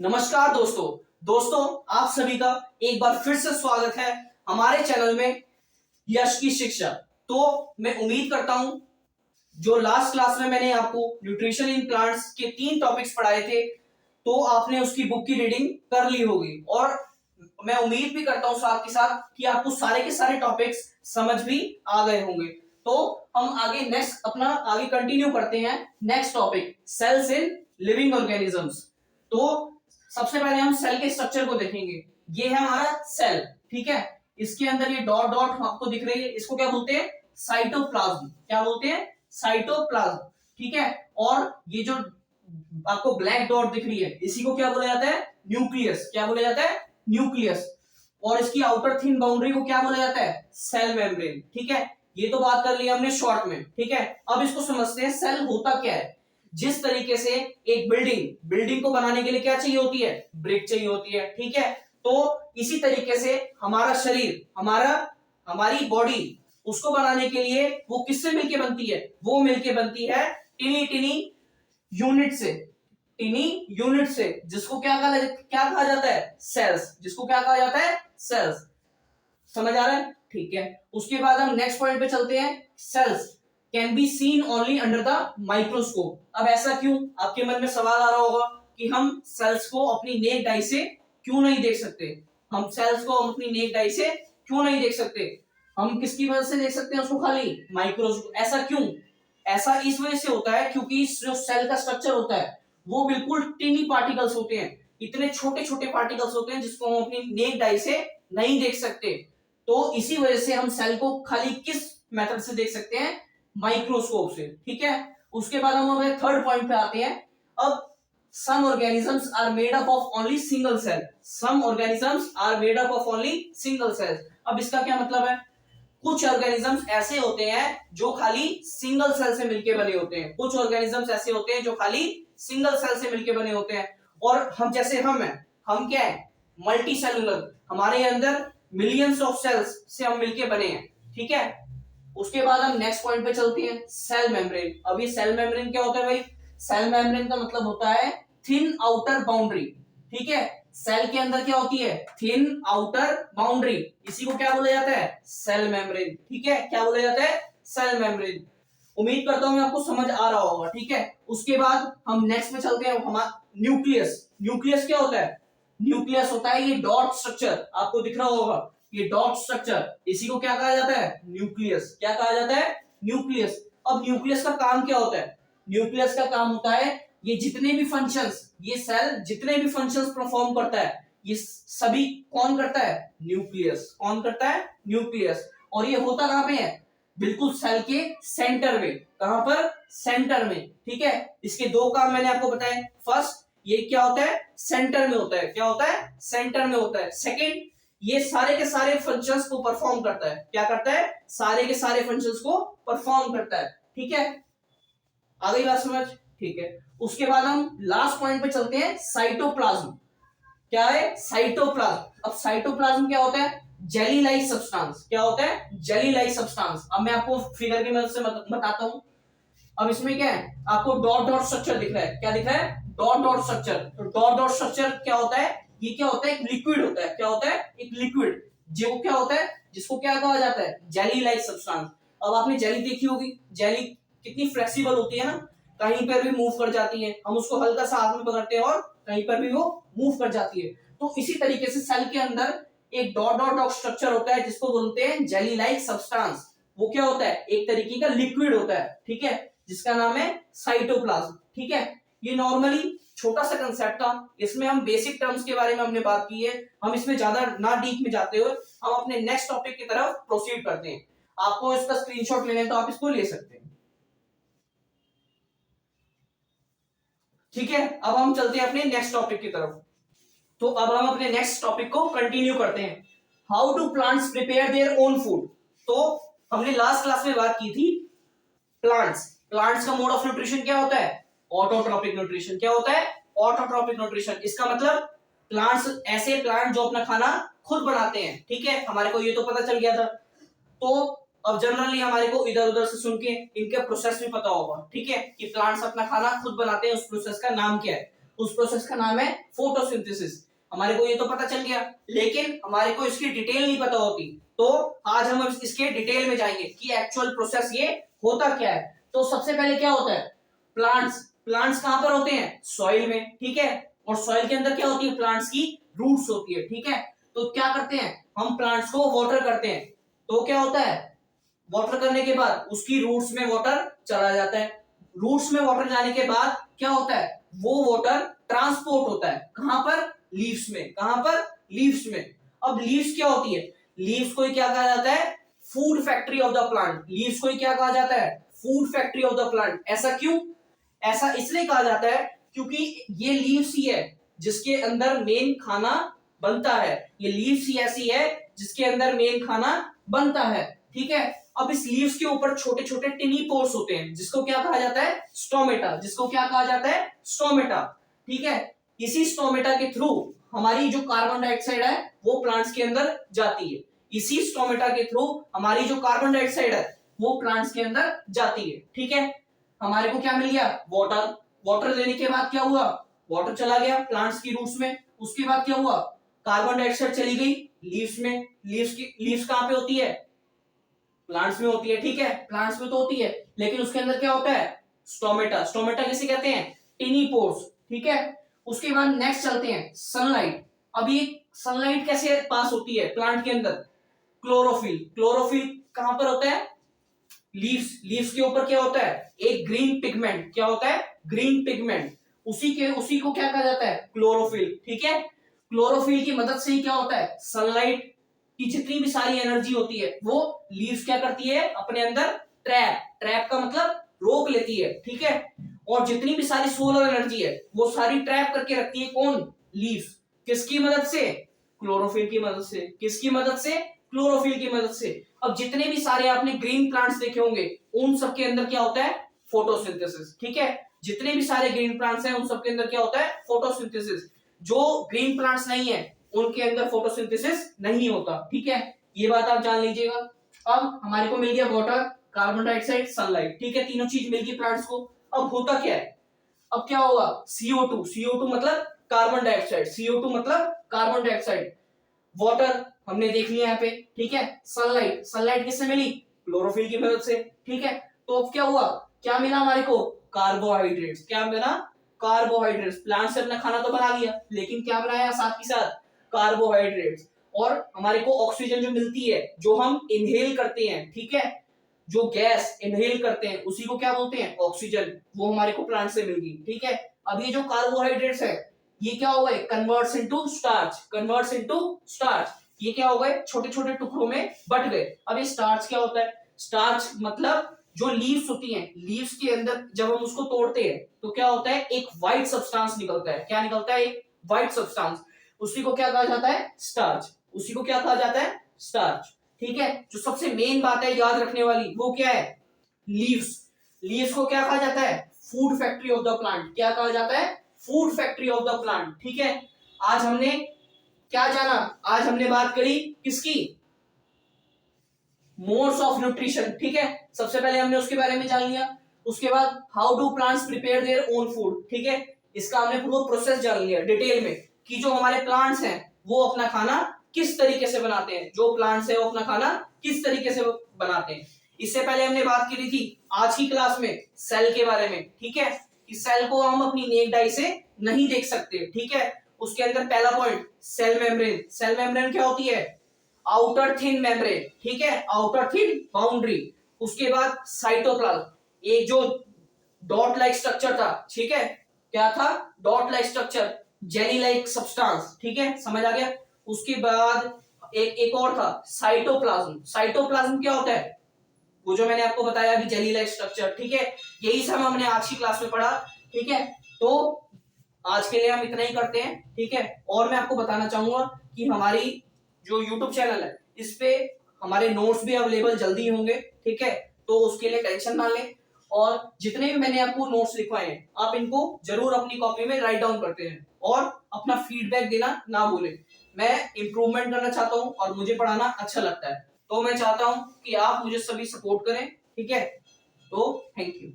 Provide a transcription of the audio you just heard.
नमस्कार दोस्तों। आप सभी का एक बार फिर से स्वागत है हमारे चैनल में यश की शिक्षा। तो मैं उम्मीद करता हूं जो लास्ट क्लास में मैंने आपको न्यूट्रिशन इन प्लांट्स के 3 टॉपिक्स पढ़ाए थे तो आपने उसकी बुक की रीडिंग कर ली होगी और मैं उम्मीद भी करता हूं साथ के साथ कि आपको सारे के सारे टॉपिक्स समझ भी आ गए होंगे। तो हम आगे नेक्स्ट अपना आगे कंटिन्यू करते हैं। Next topic cells in living organisms. तो सबसे पहले हम सेल के स्ट्रक्चर को देखेंगे। ये है हमारा सेल, ठीक है। इसके अंदर ये डॉट डॉट आपको दिख रही है, इसको क्या बोलते हैं? साइटोप्लाज्म। क्या बोलते हैं? साइटोप्लाज्म, ठीक है। और ये जो आपको ब्लैक डॉट दिख रही है इसी को क्या बोला जाता है? न्यूक्लियस। क्या बोला जाता है? न्यूक्लियस। और इसकी आउटर थिन बाउंड्री को क्या बोला जाता है? सेल मेम्ब्रेन, ठीक है। ये तो बात कर ली हमने शॉर्ट में, ठीक है। अब इसको समझते हैं सेल होता क्या है। जिस तरीके से एक बिल्डिंग को बनाने के लिए क्या चाहिए होती है? ब्रिक चाहिए होती है, ठीक है। तो इसी तरीके से हमारा शरीर, हमारी बॉडी, उसको बनाने के लिए वो किससे मिलके बनती है? वो मिलके बनती है टिनी टिनी यूनिट से। टिनी यूनिट से, जिसको क्या कहा जाता है? सेल्स। जिसको क्या कहा जाता है? सेल्स। समझ आ रहा है? ठीक है। उसके बाद हम नेक्स्ट पॉइंट पे चलते हैं। Cells can be seen only under the microscope. अब ऐसा क्यों? आपके मन में सवाल आ रहा होगा कि हम सेल्स को अपनी नेक्ड आई से क्यों नहीं देख सकते? हम सेल्स को अपनी नेक्ड आई से क्यों नहीं देख सकते? हम किसकी वजह से देख सकते हैं उसको? खाली माइक्रोस्कोप। ऐसा क्यों? ऐसा इस वजह से होता है क्योंकि जो सेल का स्ट्रक्चर होता है वो बिल्कुल टिनी पार्टिकल्स होते हैं। इतने छोटे छोटे पार्टिकल्स होते हैं जिसको हम अपनी नेक्ड आई से नहीं देख सकते। तो इसी वजह से हम सेल को खाली किस मेथड से देख सकते हैं? माइक्रोस्कोप से, ठीक है। उसके बाद हम हमारे थर्ड पॉइंट पे आते हैं। अब some organisms are made up of only single cell. Some organisms are made up of only single cells. अब इसका क्या मतलब है? कुछ ऑर्गेनिजम्स ऐसे होते हैं जो खाली सिंगल सेल से मिलके बने होते हैं। कुछ ऑर्गेनिजम्स ऐसे होते हैं जो खाली सिंगल सेल से मिलके बने होते हैं। और हम जैसे हम क्या है? Multi cellular. हमारे अंदर मिलियंस ऑफ सेल्स से हम मिलके बने हैं, ठीक है। उसके बाद हम नेक्स्ट पॉइंट पे चलते हैं, सेल मेम्ब्रेन। अब ये सेल मेम्ब्रेन क्या होता है भाई? सेल मेम्ब्रेन का मतलब होता है थिन आउटर बाउंड्री, ठीक है। सेल के अंदर क्या होती है? Thin outer boundary. इसी को क्या बोला जाता है? सेल मेम्ब्रेन, ठीक है। क्या बोला जाता है? Cell membrane. उम्मीद करता हूं आपको समझ आ रहा होगा, ठीक है। उसके बाद हम नेक्स्ट में चलते हैं, हमारा न्यूक्लियस। न्यूक्लियस क्या होता है? न्यूक्लियस होता है ये डॉट स्ट्रक्चर, आपको दिख रहा होगा ये डॉट स्ट्रक्चर। इसी को क्या कहा जाता है? न्यूक्लियस। क्या कहा जाता है? न्यूक्लियस। अब न्यूक्लियस का काम क्या होता है? न्यूक्लियस का काम होता है ये जितने भी फंक्शंस, ये सेल जितने भी फंक्शंस परफॉर्म करता है ये सभी कौन करता है? न्यूक्लियस। कौन करता है? न्यूक्लियस। और ये होता कहां पे है? बिल्कुल सेल के सेंटर में। कहां पर? सेंटर में, ठीक है। इसके दो काम मैंने आपको बताए। फर्स्ट, ये क्या होता है? सेंटर में होता है। क्या होता है? सेंटर में होता है। सेकेंड, ये सारे के सारे फंक्शंस को परफॉर्म करता है। क्या करता है? सारे के सारे फंक्शंस को परफॉर्म करता है, ठीक है। आ गई बात समझ? ठीक है। उसके बाद हम लास्ट पॉइंट पे चलते हैं, साइटोप्लाज्म। क्या है? साइटोप्लाज्म। अब साइटोप्लाज्म क्या होता है? Jelly like substance. क्या होता है? Jelly like substance. अब मैं आपको फिगर की मदद से बताता हूं। अब इसमें क्या है? आपको डॉट डॉट स्ट्रक्चर दिख रहा है। क्या दिख रहा है? Dot dot structure. तो डॉट डॉट स्ट्रक्चर क्या होता है? ये क्या होता है? एक लिक्विड होता है। क्या होता है? एक लिक्विड। जो क्या होता है? जिसको क्या कहा जाता है? Jelly like substance. अब आपने जेली देखी होगी। जेली कितनी फ्लेक्सिबल होती है ना, कहीं पर भी मूव कर जाती है। हम उसको हल्का सा हाथ में पकड़ते हैं और कहीं पर भी वो मूव कर जाती है। तो इसी तरीके से सेल के अंदर एक डॉट डॉट डॉट स्ट्रक्चर होता है जिसको बोलते हैं जेली लाइक सब्सटेंस। वो क्या होता है? एक तरीके का लिक्विड होता है, ठीक है, जिसका नाम है साइटोप्लाज्म, ठीक है। ये नॉर्मली छोटा सा कंसेप्ट था, इसमें हम बेसिक टर्म्स के बारे में हमने बात की है। हम इसमें ज्यादा ना डीप में जाते हुए हम अपने नेक्स्ट टॉपिक की तरफ प्रोसीड करते हैं। आपको इसका स्क्रीनशॉट लेना है तो आप इसको ले सकते हैं, ठीक है। अब हम चलते हैं अपने नेक्स्ट टॉपिक की तरफ। तो अब हम अपने नेक्स्ट टॉपिक को कंटिन्यू करते हैं, how do plants prepare their own food. तो हमने लास्ट क्लास में बात की थी प्लांट्स का मोड ऑफ न्यूट्रिशन क्या होता है? Autotrophic nutrition. क्या होता है? Autotrophic nutrition. इसका मतलब ऐसे प्लांट जो अपना खाना खुद बनाते हैं, ठीक है। हमारे को ये तो पता चल गया था। तो अब जनरली हमारे को इधर उधर से सुन के इनके प्रोसेस भी पता होगा, ठीक है, कि प्लांट्स अपना खाना खुद बनाते हैं, उस प्रोसेस का नाम क्या है। उस प्रोसेस का नाम है फोटोसिंथेसिस। हमारे को ये तो पता चल गया, लेकिन हमारे को इसकी डिटेल नहीं पता होती, तो आज हम इसके डिटेल में जाएंगे कि एक्चुअल प्रोसेस ये होता क्या है। तो सबसे पहले क्या होता है, प्लांट्स कहां पर होते हैं, सॉइल में, ठीक है। और सॉइल के अंदर क्या होती है, प्लांट्स की रूट्स होती है, ठीक है। तो क्या करते हैं हम, प्लांट्स को वाटर करते हैं, तो क्या होता है, वाटर करने के बाद उसकी रूट्स में वाटर चला जाता है। रूट्स में वाटर जाने के बाद क्या होता है, वो वाटर ट्रांसपोर्ट होता है कहां पर, लीव्स में। कहां पर, लीव्स में। अब लीव्स क्या होती है, लीव्स को क्या कहा जाता है, food factory of the plant. Leaves को क्या कहा जाता है, food factory of the plant. ऐसा क्यों, ऐसा इसलिए कहा जाता है क्योंकि ये लीव्स ही है जिसके अंदर मेन खाना बनता है। ये लीव्स ही ऐसी है जिसके अंदर मेन खाना बनता है, ठीक है। अब इस लीव्स के ऊपर छोटे छोटे टिनी पोर्स होते हैं जिसको क्या कहा जाता है, स्टोमेटा। जिसको क्या कहा जाता है, स्टोमेटा, ठीक है। इसी स्टोमेटा के थ्रू हमारी जो कार्बन डाइऑक्साइड है वो प्लांट्स के अंदर जाती है। इसी स्टोमेटा के थ्रू हमारी जो कार्बन डाइऑक्साइड है वो प्लांट्स के अंदर जाती है, ठीक है। हमारे को क्या मिल गया, वाटर। वाटर देने के बाद क्या हुआ, वाटर चला गया प्लांट्स की रूट्स में। उसके बाद क्या हुआ, कार्बन डाइऑक्साइड चली गई लीव्स में। लीव्स कहां पे होती है, प्लांट्स में होती है, ठीक है। प्लांट्स में तो होती है, लेकिन उसके अंदर क्या होता है, स्टोमेटा। स्टोमेटा किसे कहते हैं, टिनी पोर्स, ठीक है। उसके बाद नेक्स्ट चलते हैं, सनलाइट। अब ये सनलाइट कैसे पास होती है प्लांट के अंदर, क्लोरोफिल। क्लोरोफिल कहां पर होता है, लीव्स के ऊपर क्या होता है, एक ग्रीन पिगमेंट। क्या होता है, ग्रीन पिगमेंट। उसी को क्या कहा जाता है, क्लोरोफिल, ठीक है। क्लोरोफिल की मदद से ही क्या होता है, सनलाइट की जितनी भी सारी एनर्जी होती है वो लीव्स क्या करती है, अपने अंदर ट्रैप का मतलब रोक लेती है, ठीक है। और जितनी भी सारी सोलर एनर्जी है वो सारी ट्रैप करके रखती है कौन, लीव्स। किसकी मदद से, क्लोरोफिल की मदद से। किसकी मदद से, क्लोरोफिल की मदद से। अब जितने भी सारे आपने ग्रीन प्लांट्स देखे होंगे उन सबके अंदर क्या होता है, फोटोसिंथेसिस, ठीक है। जितने भी सारे ग्रीन प्लांट्स हैं उन सबके अंदर क्या होता है, फोटोसिंथेसिस। जो ग्रीन प्लांट्स नहीं है उनके अंदर फोटोसिंथेसिस नहीं होता, ठीक है। ये बात आप जान लीजिएगा। अब हमारे को मिल गया वाटर, कार्बन डाइऑक्साइड, सनलाइट, ठीक है। तीनों चीज मिल गई प्लांट्स को। अब होता क्या है, अब क्या होगा, CO2। CO2 मतलब कार्बन डाइऑक्साइड। CO2 मतलब कार्बन डाइऑक्साइड। वाटर हमने देख लिया यहाँ पे, ठीक है। सनलाइट किससे मिली, क्लोरोफिल की मदद से, ठीक है। तो अब क्या हुआ, क्या मिला हमारे को, कार्बोहाइड्रेट्स। क्या मिला, कार्बोहाइड्रेट्स। प्लांट से अपना खाना तो बना लिया, लेकिन क्या बनाया साथ के साथ, कार्बोहाइड्रेट्स। और हमारे को ऑक्सीजन जो मिलती है, जो हम इनहेल करते हैं, ठीक है, जो गैस इनहेल करते हैं उसी को क्या बोलते हैं, ऑक्सीजन। वो हमारे को प्लांट से मिल गई, ठीक है। अब ये जो कार्बोहाइड्रेट्स है ये क्या हो गए, कन्वर्ट्स इनटू स्टार्च। ये क्या हो गए, छोटे छोटे टुकड़ों में बट गए। अब ये स्टार्च क्या होता है, स्टार्च मतलब जो लीव्स होती हैं, लीव्स के अंदर जब हम उसको तोड़ते हैं तो क्या होता है, एक व्हाइट सब्सटेंस निकलता है। क्या निकलता है, एक व्हाइट सब्सटेंस। उसी को क्या कहा जाता है, स्टार्च। उसी को क्या कहा जाता है, स्टार्च, ठीक है। जो सबसे मेन बात है याद रखने वाली वो क्या है, लीव्स को क्या कहा जाता है, food factory of the plant. क्या कहा जाता है, food factory of the plant, ठीक है। आज हमने क्या जाना, आज हमने बात करी किसकी, मोड्स ऑफ न्यूट्रिशन, ठीक है। सबसे पहले हमने उसके बारे में जान लिया। उसके बाद how do plants prepare their own food, ठीक है। इसका हमने पूरा प्रोसेस जान लिया डिटेल में कि जो हमारे प्लांट्स हैं वो अपना खाना किस तरीके से बनाते हैं। जो प्लांट्स है वो अपना खाना किस तरीके से बनाते हैं। इससे पहले हमने बात की थी आज की क्लास में सेल के बारे में, ठीक है, कि सेल को हम अपनी नेक्ड आई से नहीं देख सकते, ठीक है। उसके अंदर पहला point cell membrane. Cell membrane क्या होती है, आउटर थिन मेम्ब्रेन, ठीक है, आउटर थिन बाउंड्री। उसके बाद साइटोप्लाज्म, एक जो डॉट लाइक स्ट्रक्चर था, ठीक है, क्या था, dot like structure, jelly like substance, ठीक है, समझ आ गया। उसके बाद एक और था साइटोप्लाज्म। साइटोप्लाज्म क्या होता है, वो जो मैंने आपको बताया अभी, जेली लाइक स्ट्रक्चर, ठीक है। यही सब हमने आज की क्लास में पढ़ा, ठीक है। तो आज के लिए हम इतना ही करते हैं, ठीक है। और मैं आपको बताना चाहूंगा कि हमारी जो YouTube चैनल है इस पे हमारे नोट्स भी अवेलेबल जल्दी होंगे, ठीक है। तो उसके लिए टेंशन ना लें। और जितने भी मैंने आपको नोट्स लिखवाए हैं आप इनको जरूर अपनी कॉपी में राइट डाउन करते हैं और अपना फीडबैक देना ना भूलें। मैं इंप्रूवमेंट करना चाहता हूं और मुझे पढ़ाना अच्छा लगता है, तो मैं चाहता हूं कि आप मुझे सभी सपोर्ट करें, ठीक है। तो थैंक यू।